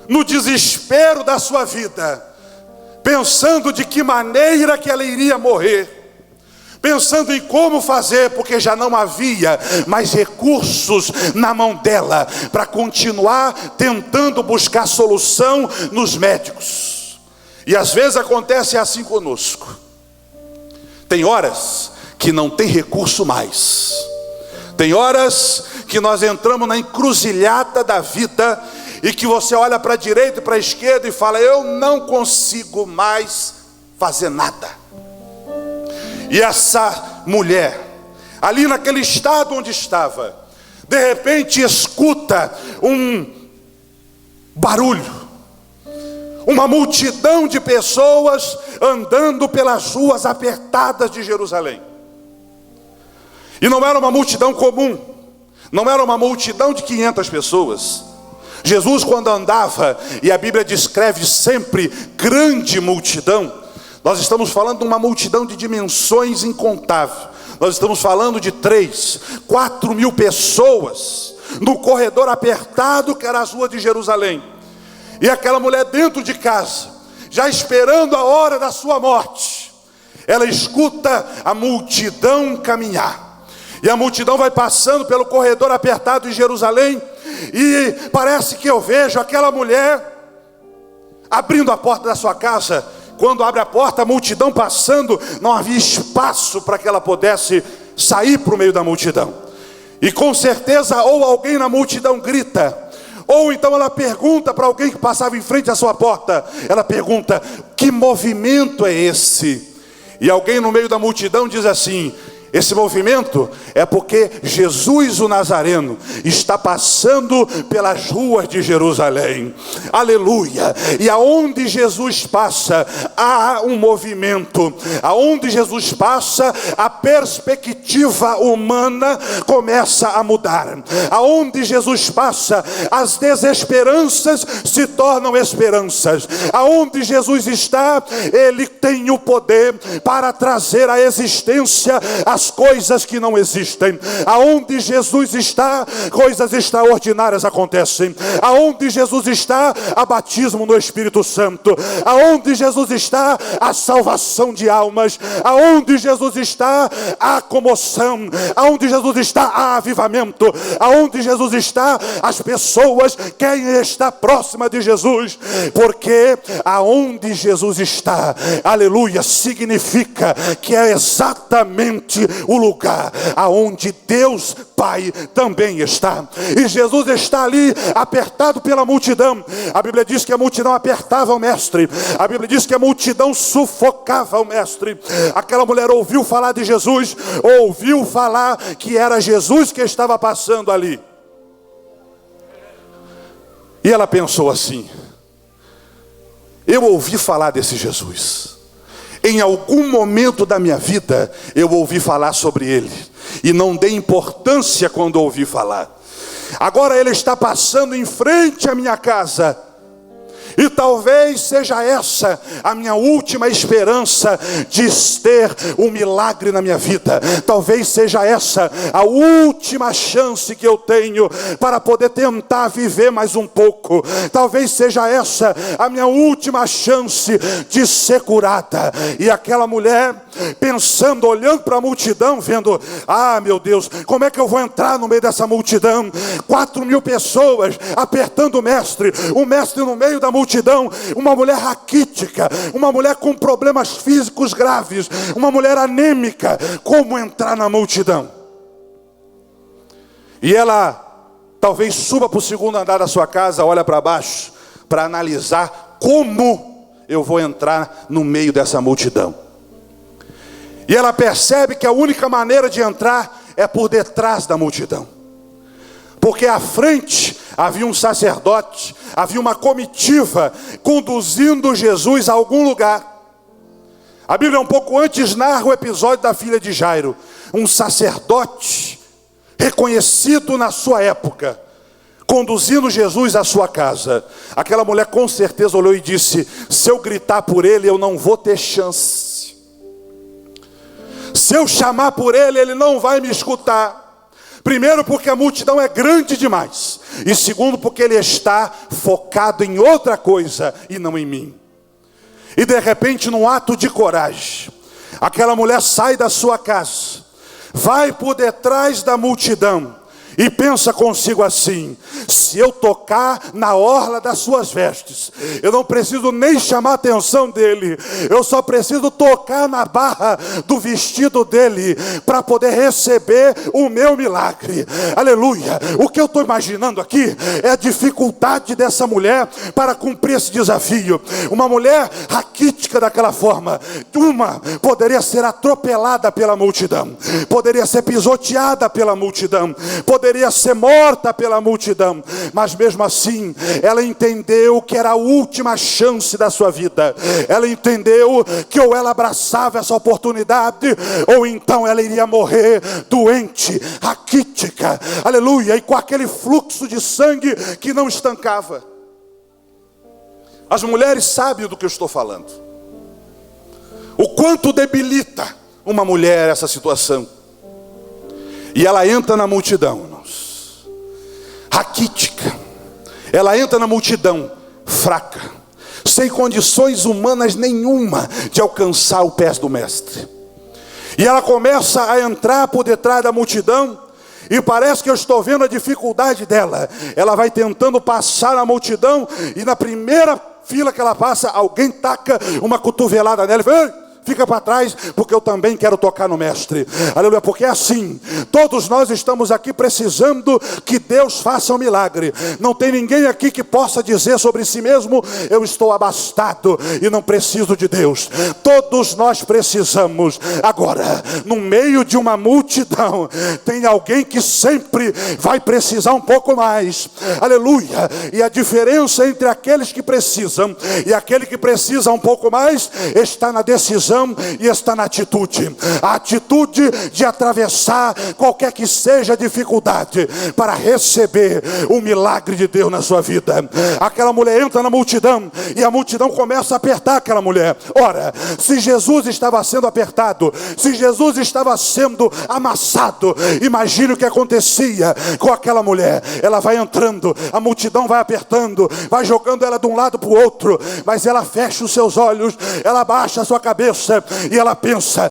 no desespero da sua vida, pensando de que maneira que ela iria morrer, pensando em como fazer, porque já não havia mais recursos na mão dela para continuar tentando buscar solução nos médicos. E às vezes acontece assim conosco. Tem horas que não tem recurso mais. Tem horas que nós entramos na encruzilhada da vida e que você olha para a direita e para a esquerda e fala: eu não consigo mais fazer nada. E essa mulher, ali naquele estado onde estava, de repente escuta um barulho, uma multidão de pessoas andando pelas ruas apertadas de Jerusalém. E não era uma multidão comum, não era uma multidão de 500 pessoas. Jesus, quando andava, e a Bíblia descreve sempre grande multidão, nós estamos falando de uma multidão de dimensões incontáveis. Nós estamos falando de 3, 4 mil pessoas no corredor apertado que era as ruas de Jerusalém. E aquela mulher dentro de casa, já esperando a hora da sua morte, ela escuta a multidão caminhar. E a multidão vai passando pelo corredor apertado de Jerusalém, e parece que eu vejo aquela mulher abrindo a porta da sua casa. Quando abre a porta, a multidão passando, não havia espaço para que ela pudesse sair para o meio da multidão. E com certeza, ou alguém na multidão grita, ou então ela pergunta para alguém que passava em frente à sua porta, ela pergunta: que movimento é esse? E alguém no meio da multidão diz assim: esse movimento é porque Jesus o Nazareno está passando pelas ruas de Jerusalém. Aleluia! E aonde Jesus passa, há um movimento. Aonde Jesus passa, a perspectiva humana começa a mudar. Aonde Jesus passa, as desesperanças se tornam esperanças. Aonde Jesus está, Ele tem o poder para trazer à existência as coisas que não existem. Aonde Jesus está, coisas extraordinárias acontecem. Aonde Jesus está, há batismo no Espírito Santo. Aonde Jesus está, há salvação de almas. Aonde Jesus está, há comoção. Aonde Jesus está, há avivamento. Aonde Jesus está, as pessoas querem estar próxima de Jesus, porque aonde Jesus está, aleluia, significa que é exatamente o lugar aonde Deus Pai também está. E Jesus está ali apertado pela multidão. A Bíblia diz que a multidão apertava o mestre. A Bíblia diz que a multidão sufocava o mestre. Aquela mulher ouviu falar de Jesus, ouviu falar que era Jesus que estava passando ali. E ela pensou assim: eu ouvi falar desse Jesus. Em algum momento da minha vida, eu ouvi falar sobre ele, e não dei importância quando ouvi falar. Agora ele está passando em frente à minha casa, e talvez seja essa a minha última esperança de ter um milagre na minha vida. Talvez seja essa a última chance que eu tenho para poder tentar viver mais um pouco. Talvez seja essa a minha última chance de ser curada. E aquela mulher pensando, olhando para a multidão, vendo: ah, meu Deus, como é que eu vou entrar no meio dessa multidão? 4 mil pessoas apertando o mestre no meio da multidão, uma mulher raquítica, uma mulher com problemas físicos graves, uma mulher anêmica. Como entrar na multidão? E ela talvez suba para o segundo andar da sua casa, olha para baixo, para analisar como eu vou entrar no meio dessa multidão. E ela percebe que a única maneira de entrar é por detrás da multidão. Porque à frente havia um sacerdote, havia uma comitiva conduzindo Jesus a algum lugar. A Bíblia um pouco antes narra o episódio da filha de Jairo. Um sacerdote reconhecido na sua época, conduzindo Jesus à sua casa. Aquela mulher com certeza olhou e disse: se eu gritar por ele, eu não vou ter chance. Se eu chamar por ele, ele não vai me escutar. Primeiro porque a multidão é grande demais. E segundo, porque ele está focado em outra coisa e não em mim. E de repente, num ato de coragem, aquela mulher sai da sua casa, vai por detrás da multidão e pensa consigo assim: se eu tocar na orla das suas vestes, eu não preciso nem chamar a atenção dele, eu só preciso tocar na barra do vestido dele para poder receber o meu milagre. Aleluia. O que eu estou imaginando aqui é a dificuldade dessa mulher para cumprir esse desafio. Uma mulher raquítica daquela forma, poderia ser atropelada pela multidão, poderia ser pisoteada pela multidão, poderia ser morta pela multidão, mas mesmo assim, ela entendeu que era a última chance da sua vida. Ela entendeu que ou ela abraçava essa oportunidade, ou então ela iria morrer doente, raquítica, aleluia, e com aquele fluxo de sangue que não estancava. As mulheres sabem do que eu estou falando. O quanto debilita uma mulher essa situação. E ela entra na multidão, irmãos, raquítica. Ela entra na multidão fraca, sem condições humanas nenhuma de alcançar o pés do mestre. E ela começa a entrar por detrás da multidão, e parece que eu estou vendo a dificuldade dela. Ela vai tentando passar na multidão, e na primeira fila que ela passa, alguém taca uma cotovelada nela e fala: ei, fica para trás, porque eu também quero tocar no mestre. Aleluia, porque é assim, todos nós estamos aqui precisando que Deus faça um milagre. Não tem ninguém aqui que possa dizer sobre si mesmo: eu estou abastado e não preciso de Deus. Todos nós precisamos. Agora, no meio de uma multidão, tem alguém que sempre vai precisar um pouco mais. Aleluia. E a diferença entre aqueles que precisam e aquele que precisa um pouco mais está na decisão e está na atitude. A atitude de atravessar qualquer que seja a dificuldade para receber o milagre de Deus na sua vida. Aquela mulher entra na multidão e a multidão começa a apertar aquela mulher. Ora, se Jesus estava sendo apertado, se Jesus estava sendo amassado, imagine o que acontecia com aquela mulher. Ela vai entrando, a multidão vai apertando, vai jogando ela de um lado para o outro, mas ela fecha os seus olhos, ela baixa a sua cabeça e ela pensa: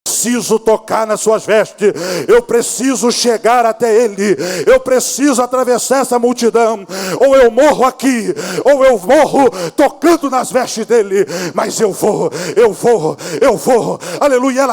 preciso tocar nas suas vestes, eu preciso chegar até ele, eu preciso atravessar essa multidão. Ou eu morro aqui, ou eu morro tocando nas vestes dele, mas eu vou, aleluia.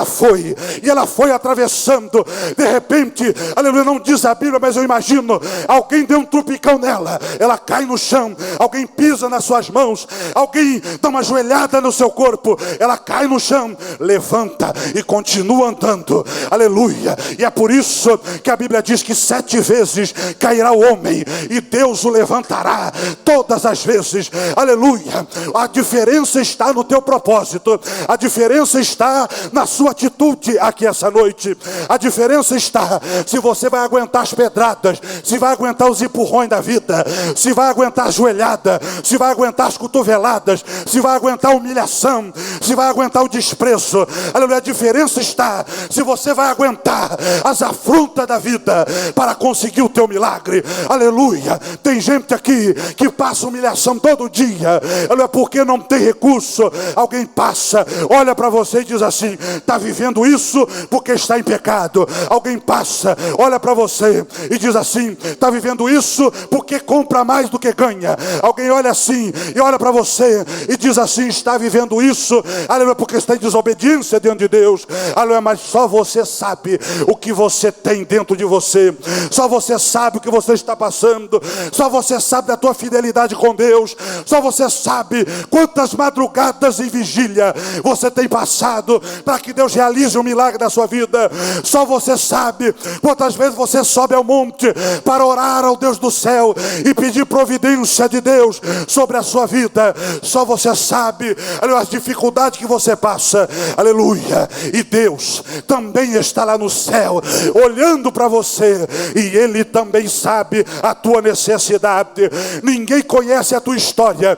E ela foi atravessando. De repente, aleluia, não diz a Bíblia, mas eu imagino, alguém deu um trupicão nela, ela cai no chão, alguém pisa nas suas mãos, alguém dá uma joelhada no seu corpo, ela cai no chão, levanta e continua andando, aleluia. E é por isso que a Bíblia diz que 7 vezes cairá o homem e Deus o levantará todas as vezes, aleluia. A diferença está no teu propósito, a diferença está na sua atitude aqui essa noite. A diferença está se você vai aguentar as pedradas, se vai aguentar os empurrões da vida, se vai aguentar a joelhada, se vai aguentar as cotoveladas, se vai aguentar a humilhação, se vai aguentar o desprezo, aleluia. A diferença está se você vai aguentar as afrontas da vida para conseguir o teu milagre, aleluia. Tem gente aqui que passa humilhação todo dia, aleluia, porque não tem recurso. Alguém passa, olha para você e diz assim: está vivendo isso porque está em pecado. Alguém passa, olha para você e diz assim: está vivendo isso porque compra mais do que ganha. Alguém olha assim e olha para você e diz assim: está vivendo isso, aleluia, porque está em desobediência diante de Deus. Aleluia, mas só você sabe o que você tem dentro de você. Só você sabe o que você está passando. Só você sabe da tua fidelidade com Deus. Só você sabe quantas madrugadas em vigília você tem passado para que Deus realize um milagre na sua vida. Só você sabe quantas vezes você sobe ao monte para orar ao Deus do céu e pedir providência de Deus sobre a sua vida. Só você sabe, aleluia, as dificuldades que você passa, aleluia. E Deus Deus também está lá no céu, olhando para você, e Ele também sabe a tua necessidade. Ninguém conhece a tua história,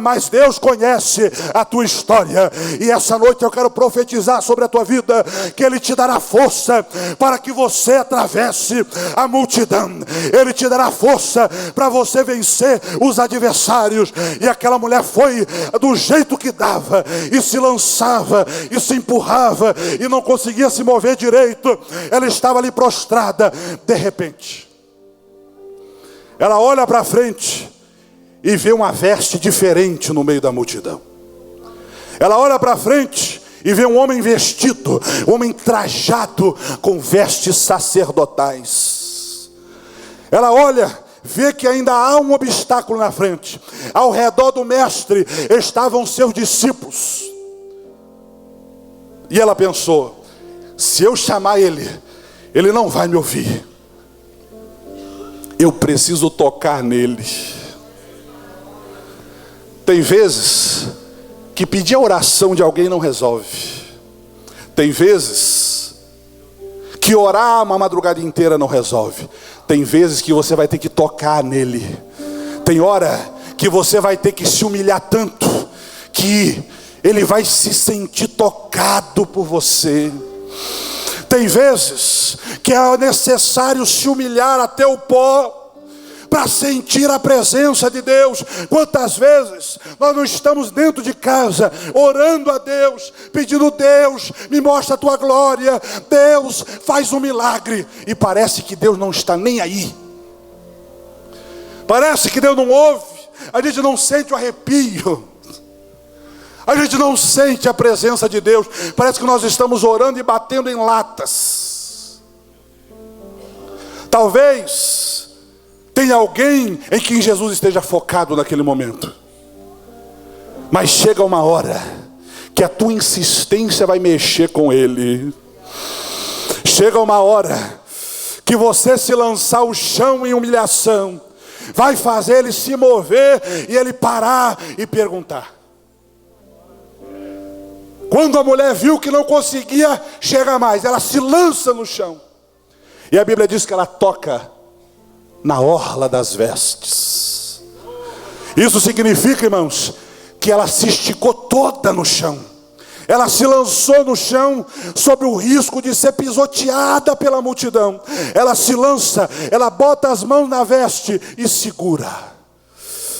mas Deus conhece a tua história. E essa noite eu quero profetizar sobre a tua vida, que Ele te dará força para que você atravesse a multidão. Ele te dará força para você vencer os adversários. E aquela mulher foi do jeito que dava, e se lançava, e se empurrava, e não conseguia se mover direito. Ela estava ali prostrada. De repente, ela olha para frente e vê uma veste diferente no meio da multidão. Ela olha para frente e vê um homem vestido, um homem trajado com vestes sacerdotais. Ela olha, vê que ainda há um obstáculo na frente. Ao redor do mestre estavam seus discípulos. E ela pensou: se eu chamar ele, ele não vai me ouvir. Eu preciso tocar nele. Tem vezes que pedir a oração de alguém não resolve. Tem vezes que orar uma madrugada inteira não resolve. Tem vezes que você vai ter que tocar nele. Tem hora que você vai ter que se humilhar tanto que ele vai se sentir tocado por você. Tem vezes que é necessário se humilhar até o pó para sentir a presença de Deus. Quantas vezes nós não estamos dentro de casa orando a Deus, pedindo: Deus, me mostra a tua glória, Deus, faz um milagre, e parece que Deus não está nem aí. Parece que Deus não ouve. A gente não sente o arrepio, a gente não sente a presença de Deus. Parece que nós estamos orando e batendo em latas. Talvez tem alguém em quem Jesus esteja focado naquele momento. Mas chega uma hora que a tua insistência vai mexer com ele. Chega uma hora que você se lançar ao chão em humilhação vai fazer ele se mover e ele parar e perguntar. Quando a mulher viu que não conseguia chegar mais, ela se lança no chão. E a Bíblia diz que ela toca na orla das vestes. Isso significa, irmãos, que ela se esticou toda no chão. Ela se lançou no chão sob o risco de ser pisoteada pela multidão. Ela se lança, ela bota as mãos na veste e segura.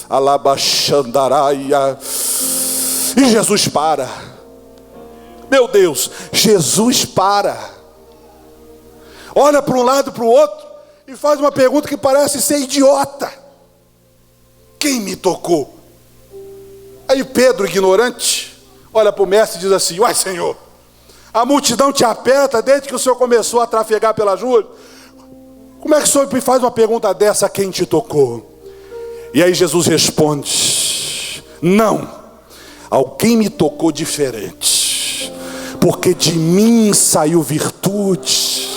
Alabaxandaraia. E Jesus para. Meu Deus, Jesus para. Olha para um lado e para o outro e faz uma pergunta que parece ser idiota: quem me tocou? Aí Pedro, ignorante, olha para o mestre e diz assim: uai, Senhor, a multidão te aperta desde que o Senhor começou a trafegar pelas ruas. Como é que o Senhor me faz uma pergunta dessa: a quem te tocou? E aí Jesus responde: não, alguém me tocou diferente, porque de mim saiu virtude.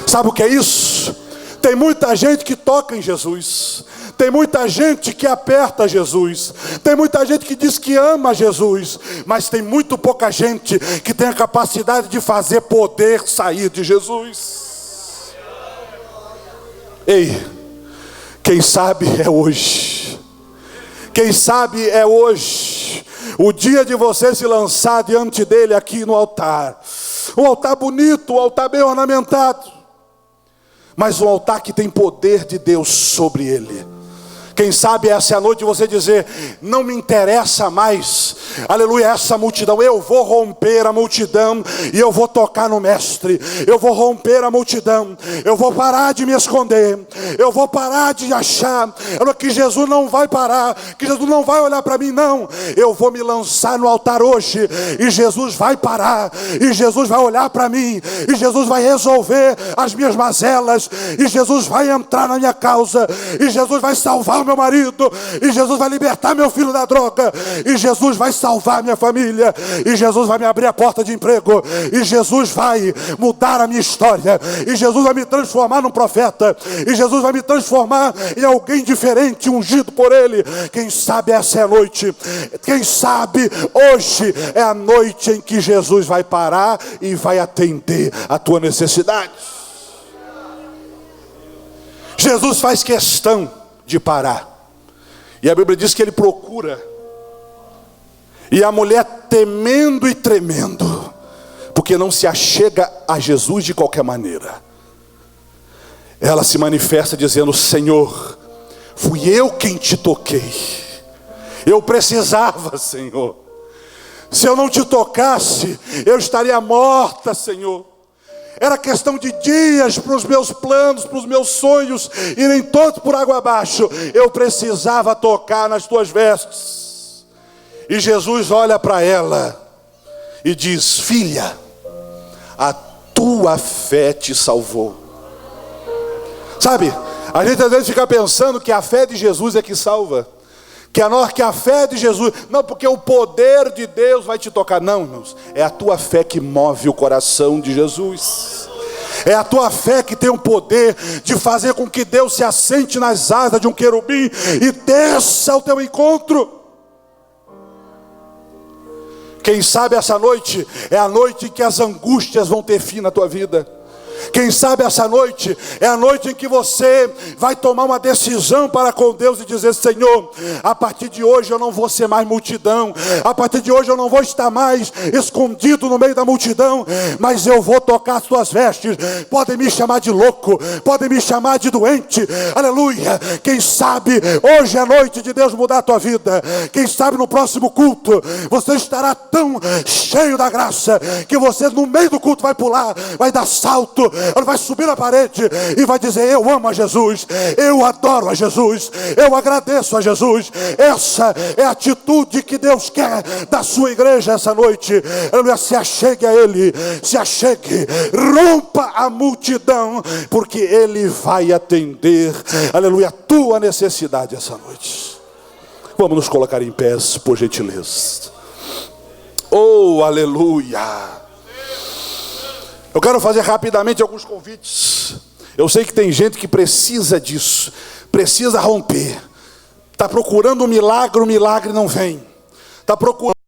Sabe o que é isso? Tem muita gente que toca em Jesus, tem muita gente que aperta Jesus, tem muita gente que diz que ama Jesus, mas tem muito pouca gente que tem a capacidade de fazer poder sair de Jesus. Ei, quem sabe é hoje. Quem sabe é hoje o dia de você se lançar diante dele aqui no altar. Um altar bonito, um altar bem ornamentado, mas um altar que tem poder de Deus sobre ele. Quem sabe essa é a noite de você dizer: não me interessa mais, aleluia, essa multidão. Eu vou romper a multidão e eu vou tocar no mestre. Eu vou romper a multidão, eu vou parar de me esconder, eu vou parar de achar que Jesus não vai parar, que Jesus não vai olhar para mim. Não, eu vou me lançar no altar hoje e Jesus vai parar, e Jesus vai olhar para mim, e Jesus vai resolver as minhas mazelas, e Jesus vai entrar na minha causa, e Jesus vai salvar o meu marido, e Jesus vai libertar meu filho da droga, e Jesus vai salvar salvar minha família, e Jesus vai me abrir a porta de emprego, e Jesus vai mudar a minha história, e Jesus vai me transformar num profeta, e Jesus vai me transformar em alguém diferente, ungido por Ele. Quem sabe essa é a noite, quem sabe hoje é a noite em que Jesus vai parar e vai atender a tua necessidade. Jesus faz questão de parar, e a Bíblia diz que Ele procura, e a mulher temendo e tremendo, porque não se achega a Jesus de qualquer maneira, ela se manifesta dizendo: Senhor, fui eu quem te toquei, eu precisava, Senhor, se eu não te tocasse, eu estaria morta, Senhor. Era questão de dias para os meus planos, para os meus sonhos irem todos por água abaixo. Eu precisava tocar nas tuas vestes. E Jesus olha para ela e diz: filha, a tua fé te salvou. Sabe, a gente às vezes fica pensando que a fé de Jesus é que salva, que a fé de Jesus, não, porque o poder de Deus vai te tocar. Não, irmãos, é a tua fé que move o coração de Jesus. É a tua fé que tem o poder de fazer com que Deus se assente nas asas de um querubim e desça ao teu encontro. Quem sabe essa noite é a noite em que as angústias vão ter fim na tua vida. Quem sabe essa noite é a noite em que você vai tomar uma decisão para com Deus e dizer: Senhor, a partir de hoje eu não vou ser mais multidão, a partir de hoje eu não vou estar mais escondido no meio da multidão, mas eu vou tocar as tuas vestes. Podem me chamar de louco, podem me chamar de doente, aleluia. Quem sabe hoje é a noite de Deus mudar a tua vida. Quem sabe no próximo culto você estará tão cheio da graça que você no meio do culto vai pular, vai dar salto, vai subir na parede e vai dizer: eu amo a Jesus, eu adoro a Jesus, eu agradeço a Jesus. Essa é a atitude que Deus quer da sua igreja essa noite. Aleluia. Se achegue a Ele, se achegue, rompa a multidão, porque Ele vai atender, aleluia, a tua necessidade essa noite. Vamos nos colocar em pés, por gentileza. Oh, aleluia. Eu quero fazer rapidamente alguns convites. Eu sei que tem gente que precisa disso, precisa romper. Está procurando um milagre, o milagre não vem. Está procurando